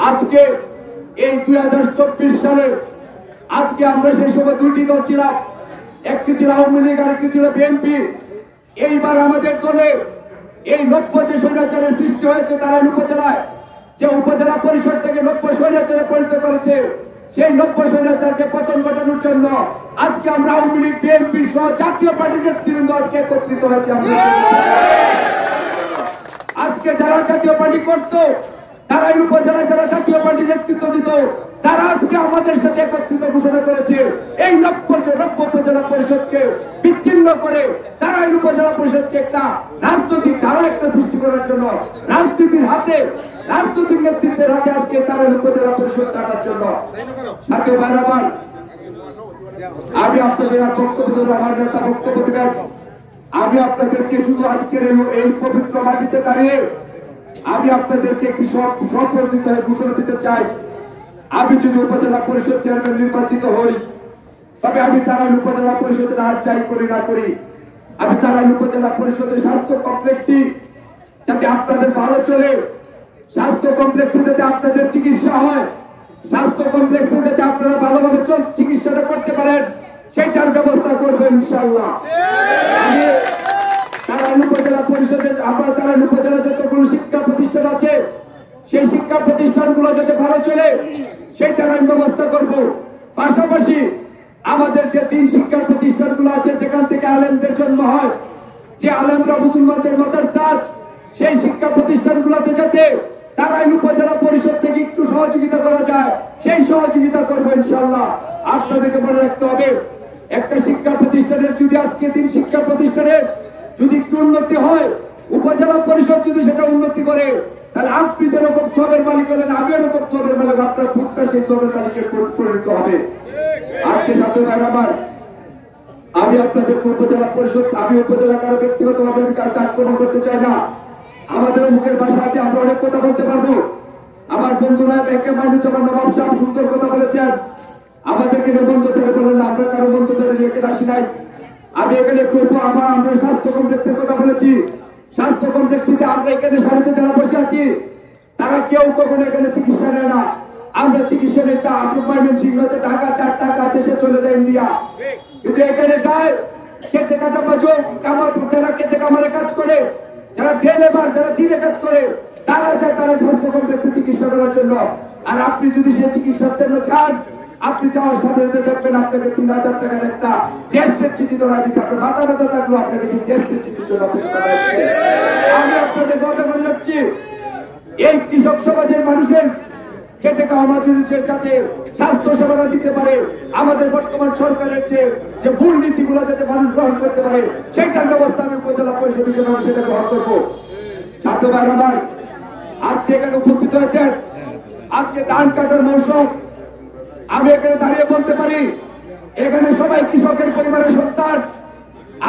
আজকে এই 2024 সালে আজকে আমরা সেই সময় দুইটি দল ছিলাম, একটি ছিল আওয়ামী লীগ আর একটি ছিল বিএনপি। এইবার আমাদের দলে এই 90 যে স্বৈরাচারের সৃষ্টি হয়েছে তারা উপজেলায় যে উপজেলা পরিষদ থেকে 90 স্বৈরাচারে পরিণত করেছে, সেই 90 স্বৈরাচারকে পতন ঘটানোর জন্য আজকে আমরা আওয়ামী লীগ বিএনপি সহ জাতীয় পার্টির নেতৃবৃন্দ আজকে একত্রিত হয়েছে। আজকে যারা জাতীয় পার্টি করতো, তারা এই উপজেলায় যারা জাতীয় পার্টির নেতৃত্ব দিত, তারা আজকে আমাদের সাথে একত্রিত ঘোষণা করেছে এই 90 উপজেলা পরিষদকে বিচ্ছিন্ন করে তারা এই উপজেলা পরিষদকে একটা রাজনৈতিক ধারা একটা সৃষ্টি করার জন্য রাজনীতির হাতে, রাজনৈতিক নেতৃত্বের হাতে আজকে তারা উপজেলা পরিষদ টাকার জন্য। সাথে বারবার আমি আপনাদের আর বক্তব্য দেব, আমার নেতা বক্তব্য দেবেন। আমি আপনাদেরকে শুধু আজকের এই পবিত্র মাটিতে দাঁড়িয়ে আমি আপনাদেরকে একটি স্বপ্রণোদিত হয়ে ঘোষণা দিতে চাই। আমি যদি উপজেলা পরিষদ চেয়ারম্যান নির্বাচিত হই, তবে আমি তারাইল উপজেলা পরিষদের হাত যাই করি না করি, আমি তারাইল উপজেলা পরিষদের স্বাস্থ্য কমপ্লেক্সটি যাতে আপনাদের ভালো চলে, স্বাস্থ্য কমপ্লেক্সে যাতে আপনাদের চিকিৎসা হয়, স্বাস্থ্য কমপ্লেক্সে যাতে আপনারা ভালোভাবে চিকিৎসাটা করতে পারেন, সেটার ব্যবস্থা করবো ইনশাআল্লাহ। তারাইল উপজেলা পরিষদের আমরা তারাইল উপজেলা যতগুলো শিক্ষা প্রতিষ্ঠান আছে, সেই শিক্ষা প্রতিষ্ঠানগুলো যাতে ভালো চলে সেটার আমি ব্যবস্থা করব। পাশাপাশি আমাদের যে 3 শিক্ষা প্রতিষ্ঠানগুলো আছে যেখান থেকে আলেমদের জন্ম হয়, যে আলেমরা মুসলমানদের মাথার তাজ, সেই শিক্ষা প্রতিষ্ঠানগুলোতে যাতে তারাইল উপজেলা পরিষদ থেকে একটু সহযোগিতা করা যায়, সেই সহযোগিতা করবো ইনশাআল্লাহ। আপনাদেরকে মনে রাখতে হবে, একটা শিক্ষা প্রতিষ্ঠানের যদি আজকে 3 শিক্ষা প্রতিষ্ঠানের যদি একটু উন্নতি হয়, উপজেলা পরিষদ যদি সেটা উন্নতি করে, তাহলে আপনি যেরকম সবের মালিক হলেন, আমি এরকম সবের মালিক, আপনার ভোটটা সেই সবের মালিকে পরিণত হবে। আজকে সাথে আমার আমি আপনাদের উপজেলা পরিষদ, আমি উপজেলা কারো ব্যক্তিগতভাবে কাজকর্ম করতে চাই না। আমাদের মুখের ভাষা আছে, আমরা অনেক কথা বলতে পারবো। আমার বন্ধুরা একে মানুষজন নবাব সাহেব সুন্দর কথা বলেছেন, আমাদেরকে বন্ধু ছেড়ে বলেন, আমরা কারো বন্ধু ছেড়ে এখানে আসি নাই। আমি এখানে করবো আমরা স্বাস্থ্য কমপ্লেক্সের কথা বলেছি। স্বাস্থ্য কমপ্লেক্সটিতে আমরা এখানে সারিতে যারা বসে আছি, তারা কেউ কখনো এখানে চিকিৎসা নেয় না। আমরা চিকিৎসা নেই, তা অ্যাপয়েন্টমেন্ট সিংহতে টাকা 4 টাকা আছে, সে চলে যায় ইন্ডিয়া। কিন্তু এখানে যায় খেতে কাটা বাজো কামার, যারা খেতে কামারে কাজ করে, যারা লেবার, যারা দিনে কাজ করে, তারা যায় তারা স্বাস্থ্য কমপ্লেক্সে চিকিৎসা করার জন্য। আর আপনি যদি সে চিকিৎসার জন্য চান, আপনি যাওয়ার সাথে সাথে দেখবেন আপনাকে 3000 টাকার একটা টেস্টের চিঠি ধরা দিচ্ছে। আপনার মাথা ব্যথা থাকলেও আপনাকে সেই টেস্টের চিঠির জন্য আমি আপনাদের কথা বলে যাচ্ছি, এই কৃষক সমাজের মানুষের খেটে খাওয়া মজুরির যাতে স্বাস্থ্য সেবাটা দিতে পারে, আমাদের বর্তমান সরকারের যে ভুল নীতিগুলো যাতে মানুষ গ্রহণ করতে পারে, সেইটার ব্যবস্থা আমি উপজেলা পরিষদ হিসেবে সেটা গ্রহণ করবো। ছাত্র ভাই আমার আজকে এখানে উপস্থিত হয়েছেন, আজকে ধান কাটার মৌসুম। আমি এখানে দাঁড়িয়ে বলতে পারি, এখানে সবাই কৃষকের পরিবারের সন্তান,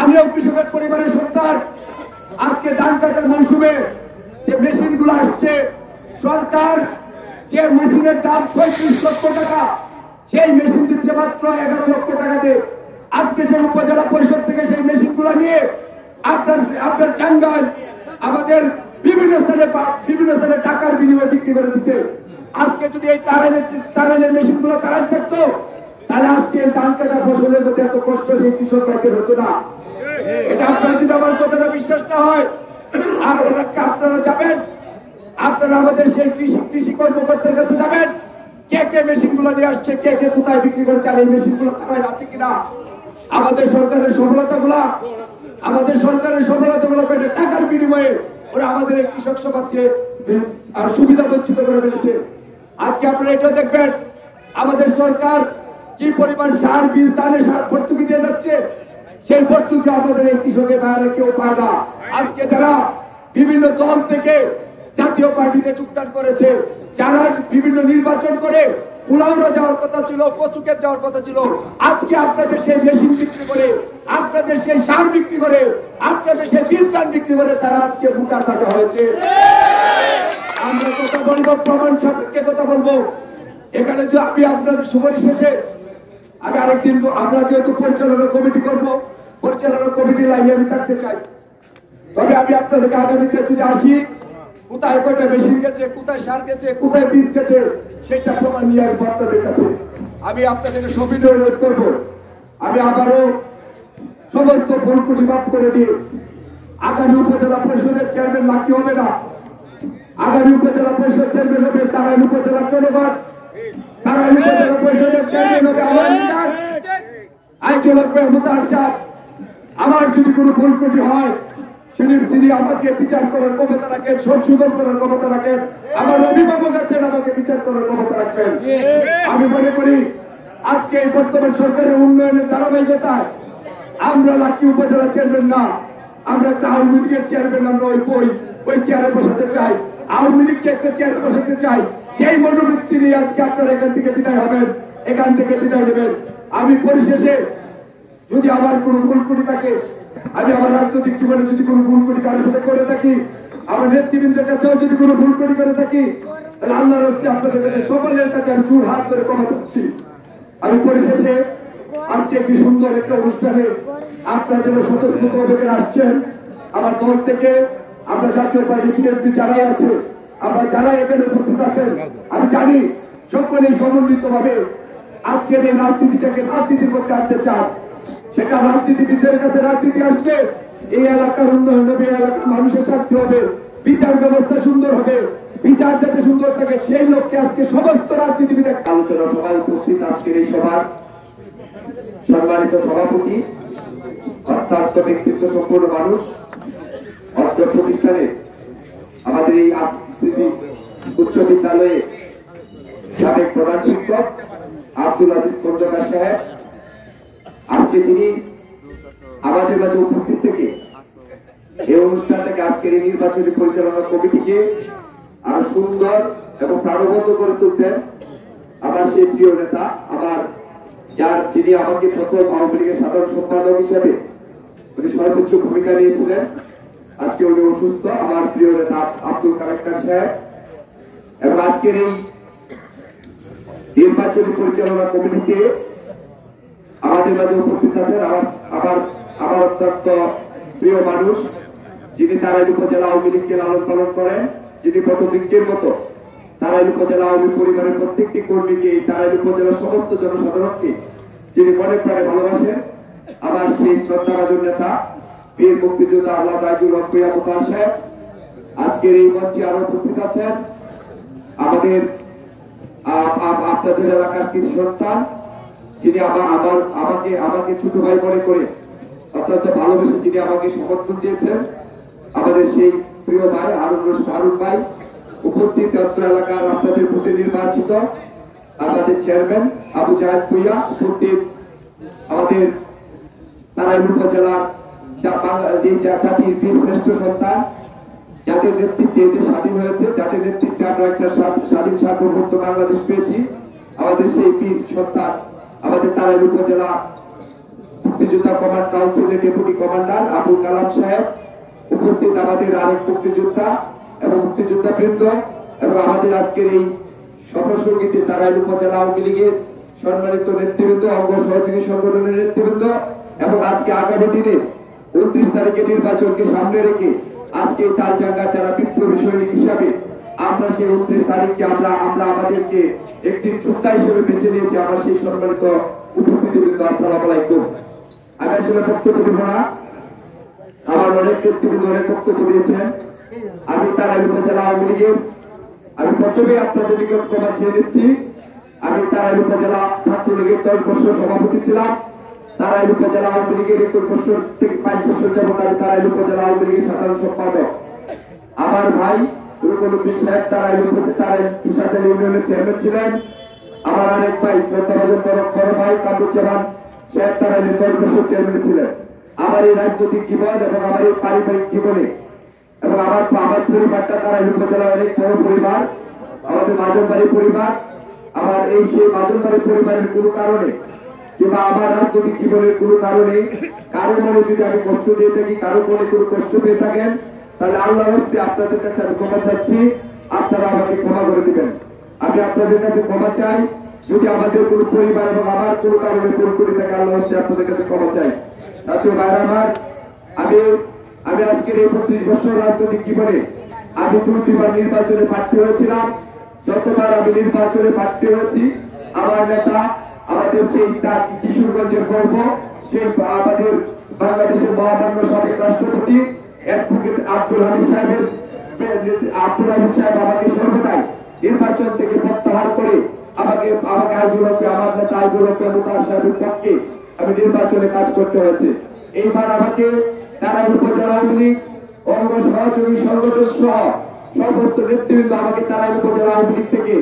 আমিও কৃষকের পরিবারের সন্তান। আজকে ধান কাটার মৌসুমে যে মেশিন গুলো আসছে, সরকার যে মেশিনের দাম 35 লক্ষ টাকা, সেই মেশিন দিচ্ছে মাত্র 11 লক্ষ টাকাতে। আজকে সেই উপজেলা পরিষদ থেকে সেই মেশিন গুলো নিয়ে আপনার টাঙ্গাইল আমাদের বিভিন্ন স্থানে টাকার বিনিময়ে বিক্রি করে দিচ্ছে। আজকে যদি এই তারাইলের মেশিন গুলো তারাই থাকতো, তাহলে আজকে ধান কাটা ফসলের মধ্যে এত কষ্ট সেই কৃষক ভাইদের হতো না। এটা আপনার যদি আমার কথাটা বিশ্বাস না হয়, আপনারা যাবেন, আপনারা আমাদের সেই কৃষি কর্মকর্তার কাছে যাবেন, কে মেশিন গুলো নিয়ে আসছে, কে কোথায় বিক্রি করছে, আর এই মেশিন গুলো তারাই আছে কিনা। আমাদের সরকারের সফলতা গুলো টাকার বিনিময়ে ওরা আমাদের এই কৃষক সমাজকে আর সুবিধা বঞ্চিত করে ফেলেছে। আজকে আপনারা এটা দেখবেন, আমাদের সরকার কি পরিমাণ সার, বীজ, ধানের সার ভর্তুকি দিয়ে যাচ্ছে, সেই ভর্তুকি আমাদের এই কৃষকের বাইরে কেউ পায় না। আজকে যারা বিভিন্ন দল থেকে জাতীয় পার্টিতে যোগদান করেছে, যারা বিভিন্ন নির্বাচন করে কুলাউড়া যাওয়ার কথা ছিল, কচুকের যাওয়ার কথা ছিল, আজকে আপনাদের সেই মেশিন বিক্রি করে, আপনাদের সেই সার বিক্রি করে, আপনাদের সেই বীজ ধান বিক্রি করে তারা আজকে ভোটার কাটা হয়েছে। আমরা কথা বলবো, প্রমাণ সাপেক্ষে কথা বলবো। এখানে যে আমি আপনাদের সুপারিশ শেষে আমি আরেকদিন, আমরা যেহেতু পরিচালনা কমিটি করবো, পরিচালনা কমিটি লাইনে আমি থাকতে চাই। তবে আমি আপনাদেরকে আগামীতে যদি আসি, কোথায় কয়টা মেশিন গেছে, কোথায় সার গেছে, কোথায় বীজ গেছে, সেটা প্রমাণ নিয়ে আসবো আপনাদের কাছে। আমি আপনাদেরকে সবিনয় অনুরোধ করবো, আমি আবারও সমস্ত ভুলকুটি মাফ করে দিয়ে আগামী উপজেলা পরিষদের চেয়ারম্যান লাকি হবে না, আগামী উপজেলা পরিষদ চেয়ারম্যান হবে তারাইল উপজেলা জনগণ, তারাইল উপজেলা পরিষদের চেয়ারম্যান হবে আমার লিডার আইজুল মাহমুদ আরশাদ। আমার যদি কোনো ভুলকুটি হয় তিনি আমাকে বিচার করার ক্ষমতা রাখেন, সংশোধন করার ক্ষমতা রাখেন, আমার অভিভাবক আছেন আমাকে বিচার করার ক্ষমতা রাখেন। আমি মনে করি আজকে এই বর্তমান সরকারের উন্নয়নের ধারাবাহিকতায় আমরা লাকি উপজেলা চেয়ারম্যান না, আমরা একটা আওয়ামী লীগের চেয়ারম্যান, আমরা ওই চেয়ারে বসাতে চাই, আওয়ামী লীগকে একটা চেয়ারে বসাতে চাই। সেই মনোবৃত্তি নিয়ে আজকে আপনারা এখান থেকে বিদায় হবেন, এখান থেকে বিদায় নেবেন। আমি পরিশেষে যদি আমার কোনো ভুলকুটি থাকে, আমি আমার রাজনৈতিক জীবনে যদি কোনো ভুলকুটি কারোর সাথে করে থাকি, আমার নেতৃবৃন্দের কাছেও যদি কোনো ভুলকুটি করে থাকি, তাহলে আল্লাহর রাস্তায় আপনাদের কাছে সকলের কাছে আমি জোর হাত ধরে ক্ষমা চাচ্ছি। আমি পরিশেষে আজকে একটি সুন্দর একটা অনুষ্ঠানে আপনারা যেন স্বতঃস্ফূর্তভাবে আসছেন, আমার দল থেকে আমরা জাতীয় পার্টি বিএনপি যারাই আছে, আমরা যারা এখানে উপস্থিত আছেন, আমি জানি সকলেই সমন্বিত ভাবে আজকের এই রাজনীতিটাকে রাজনীতির মধ্যে আনতে চান। সেটা রাজনীতিবিদদের কাছে রাজনীতি আসবে, এই এলাকার উন্নয়ন হবে, এই এলাকার মানুষের শান্তি হবে, বিচার ব্যবস্থা সুন্দর হবে, বিচার যাতে সুন্দর থাকে সেই লক্ষ্যে আজকে সমস্ত রাজনীতিবিদের আলোচনা সভায় উপস্থিত আজকের এই সভার সম্মানিত সভাপতি, অত্যন্ত ব্যক্তিত্ব সম্পন্ন মানুষ, অত্র প্রতিষ্ঠানে আমাদের এই উচ্চ বিদ্যালয়ে সাবেক প্রধান শিক্ষক আব্দুল আজিজ খন্দকার সাহেব, আজকে যিনি আমাদের মাঝে উপস্থিত থেকে এই অনুষ্ঠানটাকে আজকের এই নির্বাচনী পরিচালনা কমিটিকে আরো সুন্দর এবং প্রাণবন্ত করে তুলতেন আমার সেই প্রিয় নেতা, আমার যিনি আমাকে প্রথম আওয়ামী লীগের সাধারণ সম্পাদক হিসেবে উনি সর্বোচ্চ ভূমিকা নিয়েছিলেন, আজকে উনি অসুস্থ, আমার প্রিয় নেতা আব্দুল কালাক্কার সাহেব। এবং আজকের এই নির্বাচনী পরিচালনা কমিটিতে আমাদের মাঝে উপস্থিত আছেন আমার অত্যন্ত প্রিয় মানুষ, যিনি তারাইল উপজেলা আওয়ামী লীগকে লালন পালন করেন, যিনি প্রতিজ্ঞের মতো তারাইল উপজেলা আওয়ামী পরিবারের প্রত্যেকটি কর্মীকে, তারাইল উপজেলার সমস্ত জনসাধারণকে যিনি মনে প্রাণে ভালোবাসেন, আমার সেই শ্রদ্ধাভাজন নেতা বীর মুক্তিযোদ্ধা আল্লাহ আইজুল মাহমুদ সাহেব। আজকের এই মঞ্চে আরো উপস্থিত আছেন আমাদের আপনাদের এলাকার কিছু সন্তান, যিনি আমাকে ছোট ভাই মনে করে অত্যন্ত ভালোবেসে যিনি আমাকে সমর্থন দিয়েছেন, আমাদের সেই প্রিয় ভাই হারুন ভাই। উপস্থিত অত্র এলাকার আপনাদের ভোটে নির্বাচিত আমাদের চেয়ারম্যান আবু জাহেদ ভুইয়া, উপস্থিত আমাদের তারাইল উপজেলার জাতির বীর শ্রেষ্ঠ সন্তান, যাদের নেতৃত্বে এটি স্বাধীন হয়েছে, যাদের নেতৃত্বে আমরা একটা স্বাধীন সার্বভৌমত্ব বাংলাদেশ পেয়েছি, আমাদের সেই বীর সন্তান আমাদের তারাইল উপজেলা মুক্তিযোদ্ধা কমান্ড কাউন্সিলের ডেপুটি কমান্ডার আবুল কালাম সাহেব, উপস্থিত আমাদের আরেক মুক্তিযোদ্ধা এবং মুক্তিযোদ্ধা বৃন্দ, এবং আমাদের আজকের এই সফরসঙ্গীতে তারাইল উপজেলা আওয়ামী লীগের সম্মানিত নেতৃবৃন্দ, অঙ্গ সহযোগী সংগঠনের নেতৃবৃন্দ, এবং আজকে আগামী দিনে 29 তারিখে নির্বাচনকে সামনে রেখে আজকে তার জায়গা যারা বিপ্লবী সৈনিক হিসাবে আমরা সেই 29 তারিখকে আমরা আমাদেরকে একটি যোদ্ধা হিসেবে বেছে নিয়েছি। আমার সেই সম্মানিত উপস্থিতিবৃন্দ, আসসালামু আলাইকুম। আমি আসলে বক্তব্য দেব না, আমার অনেক নেতৃবৃন্দ অনেক বক্তব্য দিয়েছেন। আমি তারাইল উপজেলা আওয়ামী লীগের আমি প্রথমে আপনাদের নিকট ক্ষমা চেয়ে নিচ্ছি। আমি তারাইল উপজেলা ছাত্রলীগের 10 বছর সভাপতি ছিলাম, তারাইল উপজেলা আওয়ামী লীগের 21 বছর থেকে 5 বছর যাবত আমি তারাইল উপজেলা আওয়ামী লীগের সাধারণ সম্পাদক। আমার ভাই রুকনুদ্দিন সাহেব তারাইল ফিসাচালী ইউনিয়নের চেয়ারম্যান ছিলেন। আমার আরেক ভাই শ্রদ্ধাভাজন বড় ভাই কামরুজ্জামান সাহেব তারাইল 10 বছর চেয়ারম্যান ছিলেন। আমার এই রাজনৈতিক জীবন এবং আমার এই পারিবারিক জীবনে এবং আমার পরিবারটা তারাইল উপজেলা অনেক বড় পরিবার, আমাদের মাজনবাড়ি পরিবার। আমার এই সেই মাজনবাড়ি পরিবারের কোনো কারণে কিংবা আমার রাজনৈতিক জীবনের কোনো কারণে কারো মনে যদি আমি কষ্ট দিয়ে থাকি, কারো মনে কোনো কষ্ট পেয়ে থাকেন, তাহলে আল্লাহর হস্তে আপনাদের কাছে আমি ক্ষমা চাচ্ছি, আপনারা আমাকে ক্ষমা করে দিবেন। আমি আপনাদের কাছে ক্ষমা চাই যদি আমাদের কোনো পরিবার এবং আমার কোনো কারণে ভুল করে থাকে, আল্লাহর হস্তে আপনাদের কাছে ক্ষমা চাই। জাতীয় ভাইরা আমার, আমি আজকের এই 25 বছর রাজনৈতিক জীবনে আমি দুইবার নির্বাচনে প্রার্থী হয়েছিলাম। যতবার আমি নির্বাচনে প্রার্থী হয়েছি, আমার নেতা, আমাদের সেই কিশোরগঞ্জের গর্ব, সেই আমাদের বাংলাদেশের মহামান্য সাবেক রাষ্ট্রপতি অ্যাডভোকেট আব্দুল হামিদ সাহেব আমাকে সর্বদাই নির্বাচন থেকে প্রত্যাহার করে আমাকে আইজুলকে, আমার নেতা আইজুলকে মুতার সাহেবের পক্ষে আমি নির্বাচনে কাজ করতে হয়েছে। এইবার আমাকে তারাই উপজেলা আওয়ামী লীগ অঙ্গ সহযোগী সংগঠন সহ সমস্ত নেতৃবৃন্দ আমাকে তারাই উপজেলা আওয়ামী লীগ থেকে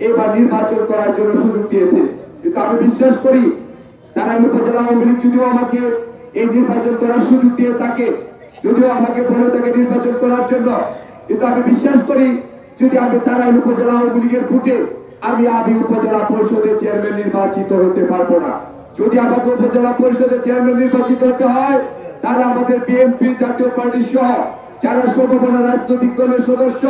এবার নির্বাচন করার জন্য সুযোগ দিয়েছে। কিন্তু আমি বিশ্বাস করি তারাই উপজেলা আওয়ামী লীগ যদিও আমাকে এই নির্বাচন করার সুযোগ দিয়ে থাকে, যদিও আমাকে বলে থাকে নির্বাচন করার জন্য, কিন্তু আমি বিশ্বাস করি যদি আমি তারাই উপজেলা আওয়ামী লীগের ভোটে আমি উপজেলা পরিষদের চেয়ারম্যান নির্বাচিত হতে পারবো না। যদি আমাকে উপজেলা পরিষদের চেয়ারম্যান নির্বাচিত হতে হয়, তাহলে আমাদের বিএনপি জাতীয় পার্টি সহ যারা সমমনা রাজনৈতিক দলের সদস্য,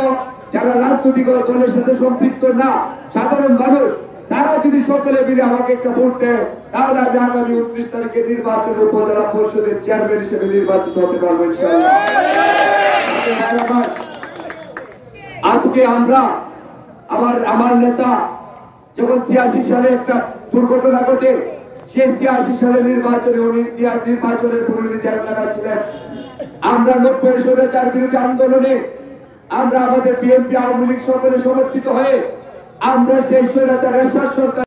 যারা রাজনৈতিক দলের সাথে সম্পৃক্ত না, সাধারণ মানুষ, তারা যদি সকলে মিলে আমাকে একটা ভোট দেয়, তাহলে আমি আগামী 29 তারিখে নির্বাচনে উপজেলা পরিষদের চেয়ারম্যান হিসেবে নির্বাচিত হতে পারবো ইনশাআল্লাহ। আজকে আমরা আমার নেতা যখন 83 সালে একটা দুর্ঘটনা ঘটে, সেই 83 সালে নির্বাচনের পরিণতি চেয়ারম্যান ছিলেন। আমরা 90 স্বৈরাচার বিরোধী আন্দোলনে আমরা আমাদের বিএনপি আওয়ামী লীগ সকলে সমর্থিত হয়ে আমরা সেই স্বৈরাচার এরশাদ সরকার